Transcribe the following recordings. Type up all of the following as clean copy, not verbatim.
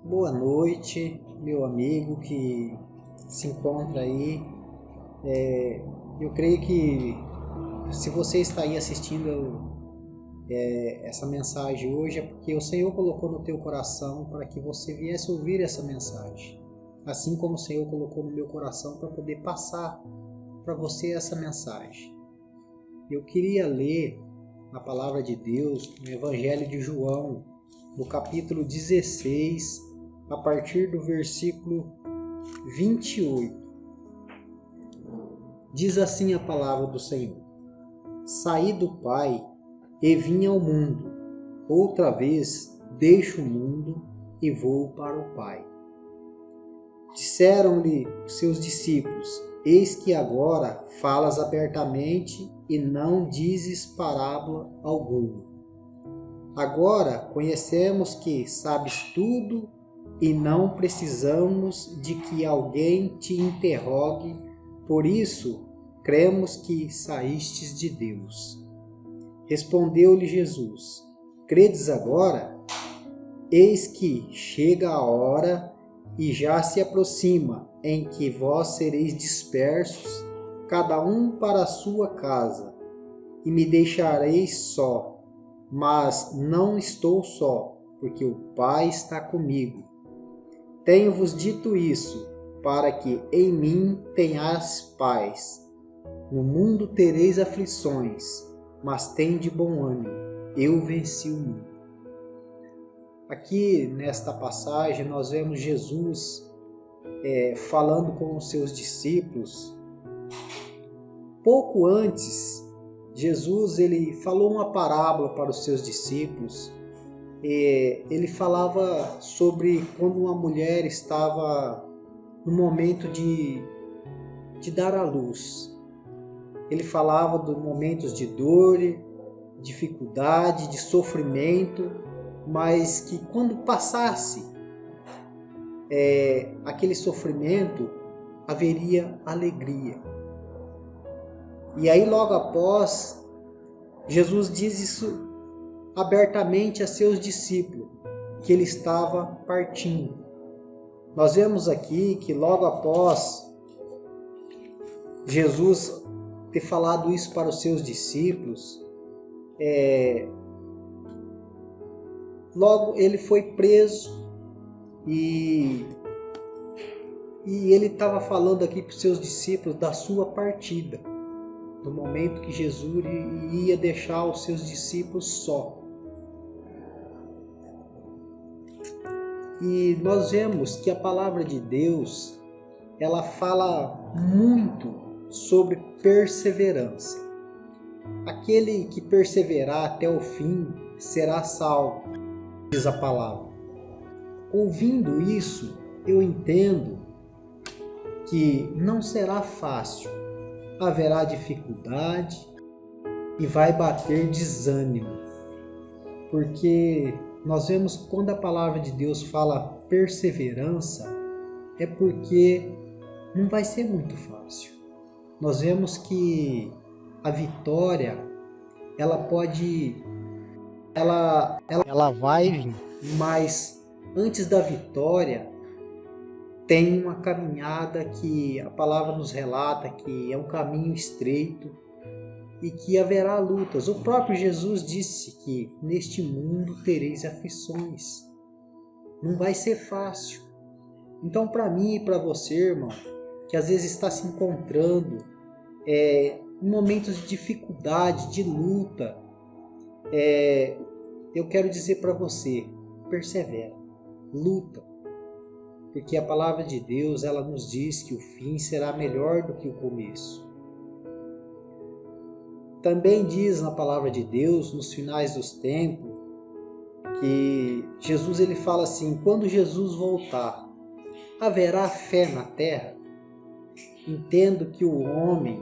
Boa noite, meu amigo que se encontra aí. Eu creio que se você está aí assistindo essa mensagem hoje é porque o Senhor colocou no teu coração para que você viesse ouvir essa mensagem. Assim como o Senhor colocou no meu coração para poder passar para você essa mensagem. Eu queria ler a palavra de Deus no Evangelho de João, no capítulo 16, a partir do versículo 28. Diz assim a palavra do Senhor: Saí do Pai e vim ao mundo. Outra vez deixo o mundo e vou para o Pai. Disseram-lhe seus discípulos: Eis que agora falas abertamente e não dizes parábola alguma. Agora conhecemos que sabes tudo e não precisamos de que alguém te interrogue, por isso cremos que saístes de Deus. Respondeu-lhe Jesus: Credes agora? Eis que chega a hora e já se aproxima em que vós sereis dispersos, cada um para a sua casa, e me deixareis só. Mas não estou só, porque o Pai está comigo. Tenho-vos dito isso, para que em mim tenhais paz. No mundo tereis aflições, mas tende bom ânimo, eu venci o mundo. Aqui nesta passagem nós vemos Jesus falando com os seus discípulos. Pouco antes, Jesus ele falou uma parábola para os seus discípulos. Ele falava sobre quando uma mulher estava no momento de dar à luz. Ele falava dos momentos de dor, dificuldade, de sofrimento, mas que quando passasse aquele sofrimento, haveria alegria. E aí logo após, Jesus diz isso abertamente a seus discípulos, que ele estava partindo. Nós vemos aqui que logo após Jesus ter falado isso para os seus discípulos, logo ele foi preso e ele estava falando aqui para os seus discípulos da sua partida, do momento que Jesus ia deixar os seus discípulos só. E nós vemos que a palavra de Deus, ela fala muito sobre perseverança. Aquele que perseverar até o fim será salvo, diz a palavra. Ouvindo isso, eu entendo que não será fácil. Haverá dificuldade e vai bater desânimo. Porque nós vemos que quando a palavra de Deus fala perseverança, é porque não vai ser muito fácil. Nós vemos que a vitória, ela vai vir, mas antes da vitória tem uma caminhada que a palavra nos relata que é um caminho estreito e que haverá lutas. O próprio Jesus disse que neste mundo tereis aflições. Não vai ser fácil. Então, para mim e para você, irmão, que às vezes está se encontrando em momentos de dificuldade, de luta, eu quero dizer para você, persevera, luta. Porque a palavra de Deus, ela nos diz que o fim será melhor do que o começo. Também diz na palavra de Deus, nos finais dos tempos, que Jesus ele fala assim: quando Jesus voltar, haverá fé na terra? Entendo que o homem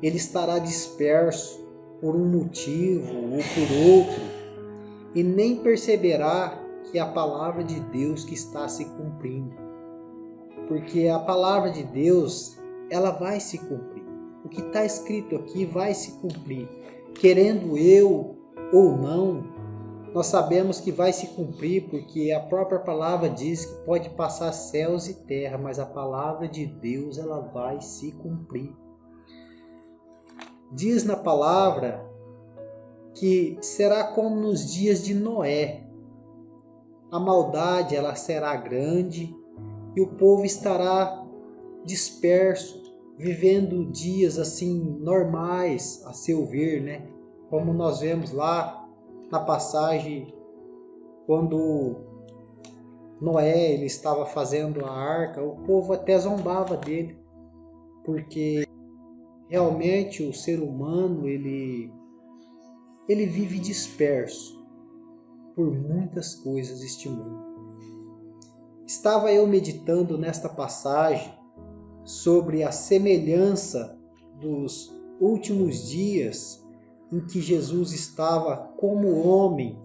ele estará disperso por um motivo ou por outro e nem perceberá que é a palavra de Deus que está se cumprindo. Porque a palavra de Deus, ela vai se cumprir. O que está escrito aqui vai se cumprir. Querendo eu ou não, nós sabemos que vai se cumprir, porque a própria palavra diz que pode passar céus e terra, mas a palavra de Deus ela vai se cumprir. Diz na palavra que será como nos dias de Noé. A maldade ela será grande e o povo estará disperso, vivendo dias assim normais a seu ver, né? Como nós vemos lá na passagem quando Noé ele estava fazendo a arca, o povo até zombava dele, porque realmente o ser humano ele vive disperso por muitas coisas deste mundo. Estava eu meditando nesta passagem sobre a semelhança dos últimos dias em que Jesus estava como homem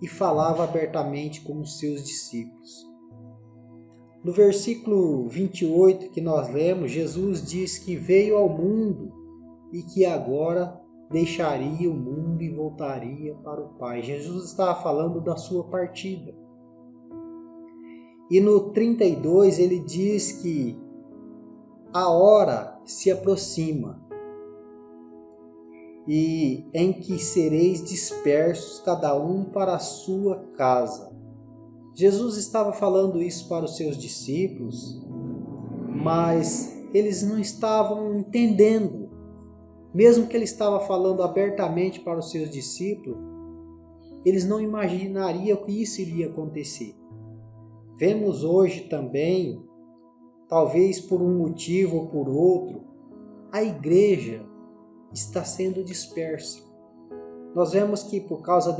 e falava abertamente com os seus discípulos. No versículo 28 que nós lemos, Jesus diz que veio ao mundo e que agora deixaria o mundo e voltaria para o Pai. Jesus estava falando da sua partida. E no 32 ele diz que a hora se aproxima e em que sereis dispersos cada um para a sua casa. Jesus estava falando isso para os seus discípulos, mas eles não estavam entendendo. Mesmo que ele estava falando abertamente para os seus discípulos, eles não imaginariam que isso iria acontecer. Vemos hoje também, talvez por um motivo ou por outro, a igreja está sendo dispersa. Nós vemos que por causa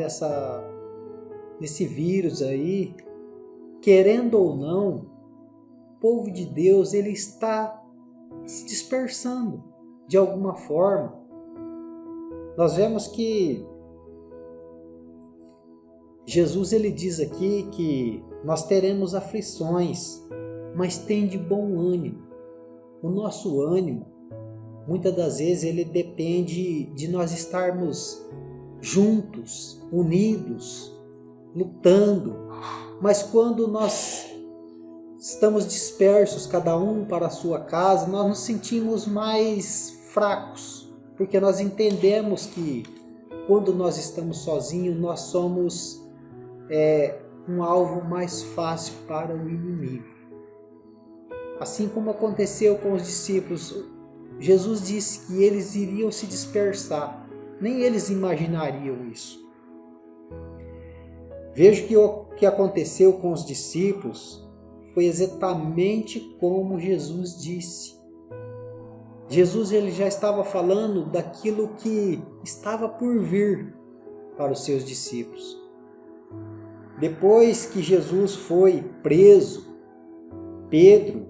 desse vírus aí, querendo ou não, o povo de Deus ele está se dispersando de alguma forma. Nós vemos que Jesus ele diz aqui que nós teremos aflições, mas tem de bom ânimo. O nosso ânimo, muitas das vezes, ele depende de nós estarmos juntos, unidos, lutando. Mas quando nós estamos dispersos, cada um para a sua casa, nós nos sentimos mais fracos, porque nós entendemos que quando nós estamos sozinhos, nós somos um alvo mais fácil para o inimigo. Assim como aconteceu com os discípulos, Jesus disse que eles iriam se dispersar. Nem eles imaginariam isso. Veja que o que aconteceu com os discípulos foi exatamente como Jesus disse. Jesus ele já estava falando daquilo que estava por vir para os seus discípulos. Depois que Jesus foi preso, Pedro,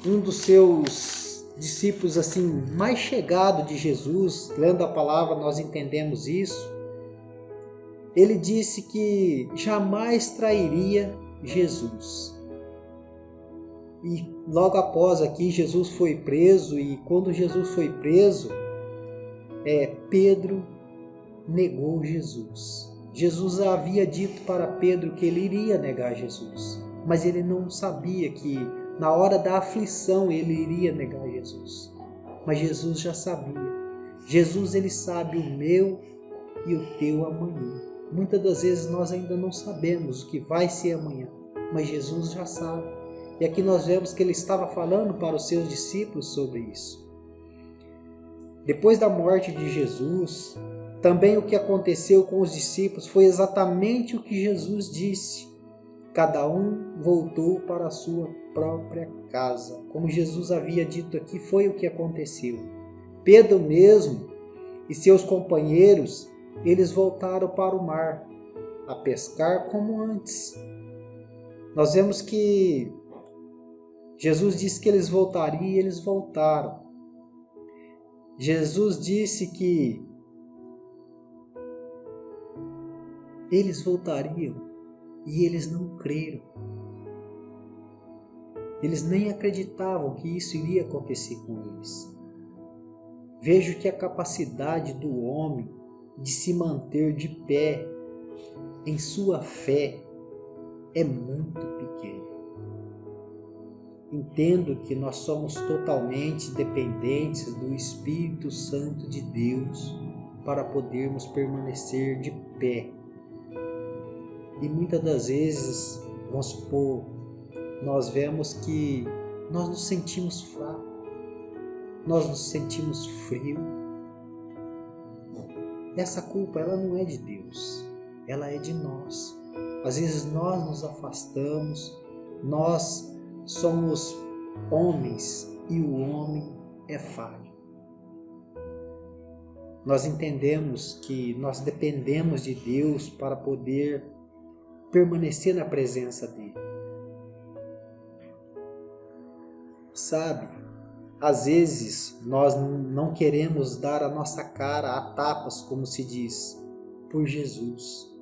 um dos seus discípulos assim mais chegado de Jesus, lendo a palavra nós entendemos isso, ele disse que jamais trairia Jesus. E logo após aqui Jesus foi preso, e quando Jesus foi preso, Pedro negou Jesus. Jesus havia dito para Pedro que ele iria negar Jesus, mas ele não sabia que na hora da aflição ele iria negar Jesus. Mas Jesus já sabia. Jesus ele sabe o meu e o teu amanhã. Muitas das vezes nós ainda não sabemos o que vai ser amanhã, mas Jesus já sabe. E aqui nós vemos que ele estava falando para os seus discípulos sobre isso. Depois da morte de Jesus, também o que aconteceu com os discípulos foi exatamente o que Jesus disse. Cada um voltou para a sua própria casa. Como Jesus havia dito aqui, foi o que aconteceu. Pedro mesmo e seus companheiros, eles voltaram para o mar, a pescar como antes. Nós vemos que Jesus disse que eles voltariam e eles voltaram. Jesus disse que eles voltariam e eles não creram. Eles nem acreditavam que isso iria acontecer com eles. Vejo que a capacidade do homem de se manter de pé em sua fé é muito pequeno. Entendo que nós somos totalmente dependentes do Espírito Santo de Deus para podermos permanecer de pé. E muitas das vezes, vamos supor, nós vemos que nós nos sentimos fracos, nós nos sentimos frios. Essa culpa, ela não é de Deus, ela é de nós. Às vezes nós nos afastamos, nós somos homens e o homem é falho. Nós entendemos que nós dependemos de Deus para poder permanecer na presença dele. Sabe, às vezes nós não queremos dar a nossa cara a tapas, como se diz, por Jesus,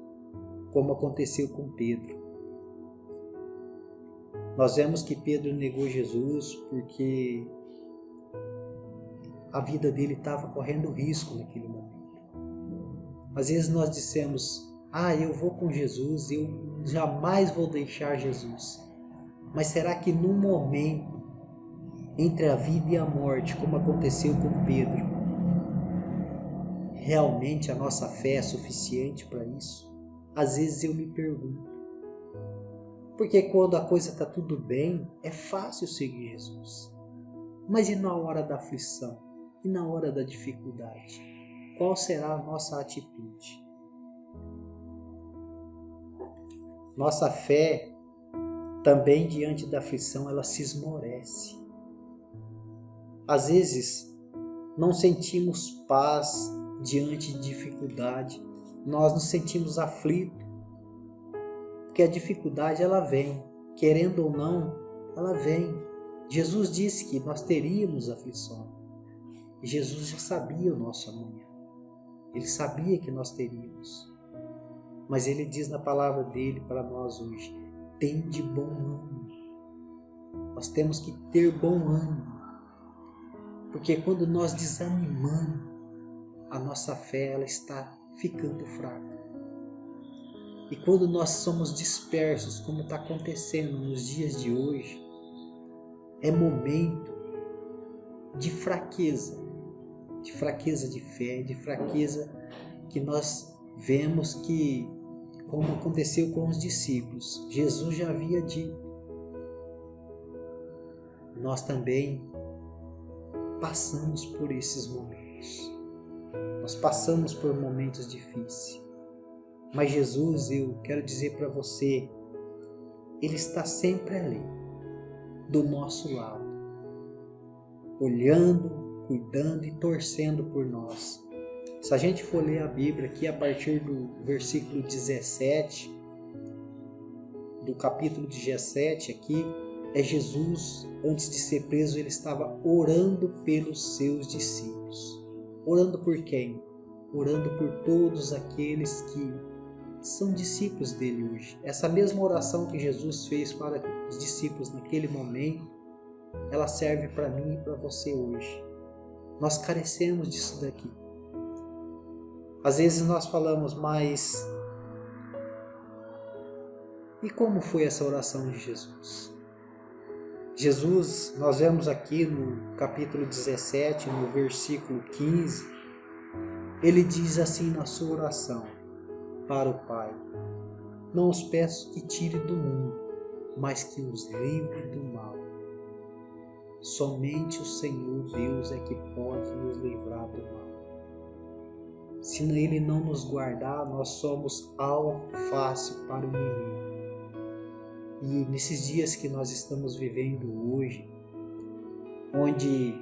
como aconteceu com Pedro. Nós vemos que Pedro negou Jesus porque a vida dele estava correndo risco naquele momento. Às vezes nós dissemos, eu vou com Jesus, eu jamais vou deixar Jesus. Mas será que num momento entre a vida e a morte, como aconteceu com Pedro, realmente a nossa fé é suficiente para isso? Às vezes eu me pergunto. Porque quando a coisa está tudo bem, é fácil seguir Jesus. Mas e na hora da aflição? E na hora da dificuldade? Qual será a nossa atitude? Nossa fé, também diante da aflição, ela se esmorece. Às vezes, não sentimos paz diante de dificuldade. Nós nos sentimos aflitos. Porque a dificuldade, ela vem. Querendo ou não, ela vem. Jesus disse que nós teríamos aflição. E Jesus já sabia o nosso amanhã. Ele sabia que nós teríamos. Mas ele diz na palavra dele para nós hoje, tende bom ânimo. Nós temos que ter bom ânimo. Porque quando nós desanimamos, a nossa fé ela está ficando fraca. E quando nós somos dispersos, como está acontecendo nos dias de hoje, é momento de fraqueza de fé, de fraqueza que nós vemos que, como aconteceu com os discípulos, Jesus já havia dito. Nós também passamos por esses momentos. Nós passamos por momentos difíceis. Mas Jesus, eu quero dizer para você, Ele está sempre ali, do nosso lado, olhando, cuidando e torcendo por nós. Se a gente for ler a Bíblia aqui a partir do versículo 17, do capítulo 17 aqui, é Jesus, antes de ser preso, ele estava orando pelos seus discípulos. Orando por quem? Orando por todos aqueles que são discípulos dele hoje. Essa mesma oração que Jesus fez para os discípulos naquele momento, ela serve para mim e para você hoje. Nós carecemos disso daqui. Às vezes nós falamos, mas e como foi essa oração de Jesus? Jesus, nós vemos aqui no capítulo 17, no versículo 15, ele diz assim na sua oração para o Pai: não os peço que tire do mundo, mas que os livre do mal. Somente o Senhor Deus é que pode nos livrar do mal. Se Ele não nos guardar, nós somos alvo fácil para o inimigo. E nesses dias que nós estamos vivendo hoje, onde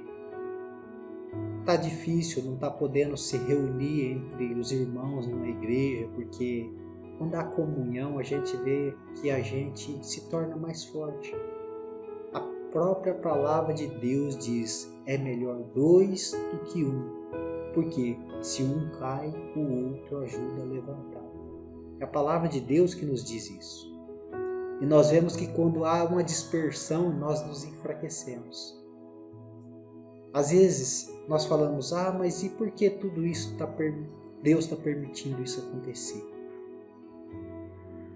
está difícil, não está podendo se reunir entre os irmãos numa igreja, porque quando há comunhão a gente vê que a gente se torna mais forte. A própria palavra de Deus diz, é melhor dois do que um, porque se um cai, o outro ajuda a levantar. É a palavra de Deus que nos diz isso. E nós vemos que quando há uma dispersão, nós nos enfraquecemos. Às vezes nós falamos, mas e por que tudo isso Deus está permitindo isso acontecer?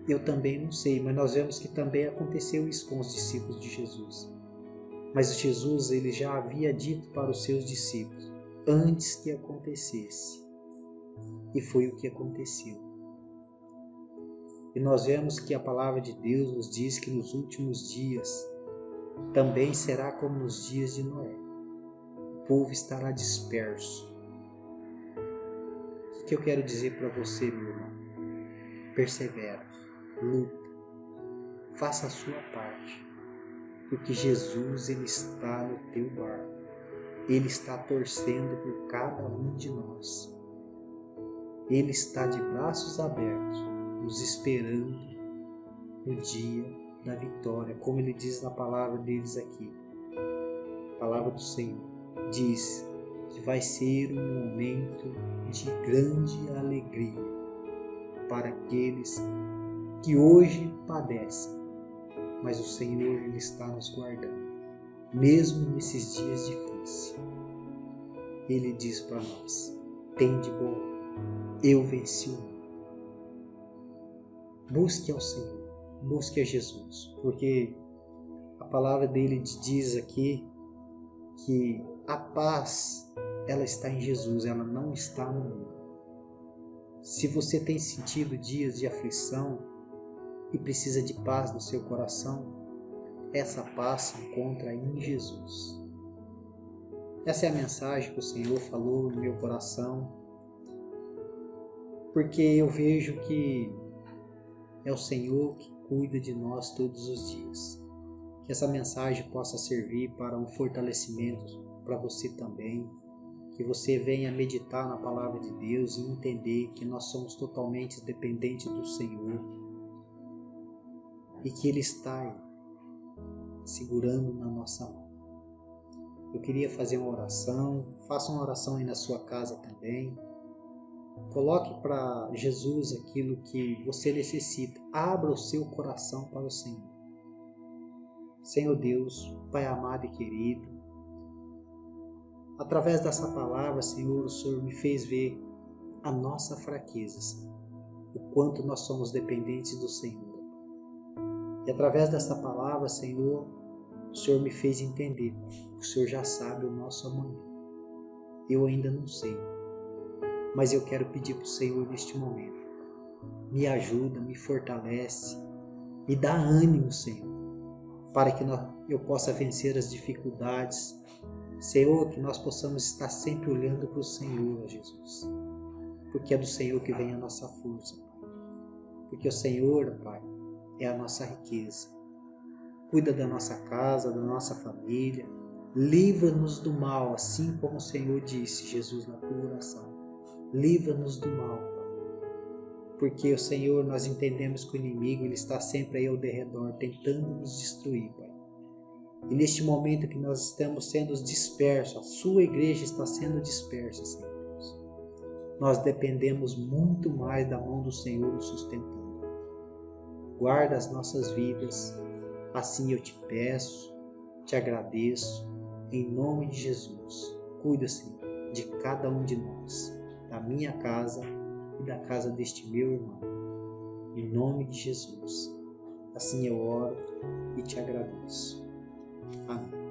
Eu também não sei, mas nós vemos que também aconteceu isso com os discípulos de Jesus. Mas Jesus, ele já havia dito para os seus discípulos antes que acontecesse. E foi o que aconteceu. E nós vemos que a palavra de Deus nos diz que nos últimos dias também será como nos dias de Noé. O povo estará disperso. O que eu quero dizer para você, meu irmão? Persevera, luta, faça a sua parte, porque Jesus, ele está no teu barco. Ele está torcendo por cada um de nós. Ele está de braços abertos, nos esperando no dia da vitória, como ele diz na palavra deles aqui. A palavra do Senhor diz que vai ser um momento de grande alegria para aqueles que hoje padecem, mas o Senhor, ele está nos guardando, mesmo nesses dias difíceis. Ele diz para nós: tende bom, eu venci o mundo. Busque ao Senhor, busque a Jesus, porque a palavra dele diz aqui que a paz, ela está em Jesus, ela não está no mundo. Se você tem sentido dias de aflição e precisa de paz no seu coração, essa paz se encontra em Jesus. Essa é a mensagem que o Senhor falou no meu coração, porque eu vejo que é o Senhor que cuida de nós todos os dias. Que essa mensagem possa servir para um fortalecimento para você também, que você venha meditar na palavra de Deus e entender que nós somos totalmente dependentes do Senhor e que Ele está aí, segurando na nossa mão. Eu queria fazer uma oração, faça uma oração aí na sua casa também. Coloque para Jesus aquilo que você necessita. Abra o seu coração para o Senhor. Senhor Deus, Pai amado e querido, através dessa palavra, Senhor, o Senhor me fez ver a nossa fraqueza, Senhor, o quanto nós somos dependentes do Senhor. E através dessa palavra, Senhor, o Senhor me fez entender que o Senhor já sabe o nosso amanhã. Eu ainda não sei, mas eu quero pedir para o Senhor neste momento. Me ajuda, me fortalece, me dá ânimo, Senhor, para que eu possa vencer as dificuldades. Senhor, que nós possamos estar sempre olhando para o Senhor, Jesus, porque é do Senhor que vem a nossa força, Pai. Porque o Senhor, Pai, é a nossa riqueza. Cuida da nossa casa, da nossa família, livra-nos do mal, assim como o Senhor disse, Jesus, na tua oração. Livra-nos do mal, Pai. Porque o Senhor, nós entendemos que o inimigo, ele está sempre aí ao derredor, tentando nos destruir, Pai. E neste momento que nós estamos sendo dispersos, a sua igreja está sendo dispersa, Senhor Deus. Nós dependemos muito mais da mão do Senhor nos sustentando. Guarda as nossas vidas, assim eu te peço, te agradeço, em nome de Jesus. Cuida, Senhor, de cada um de nós, da minha casa e da casa deste meu irmão. Em nome de Jesus. Assim eu oro e te agradeço. Amém.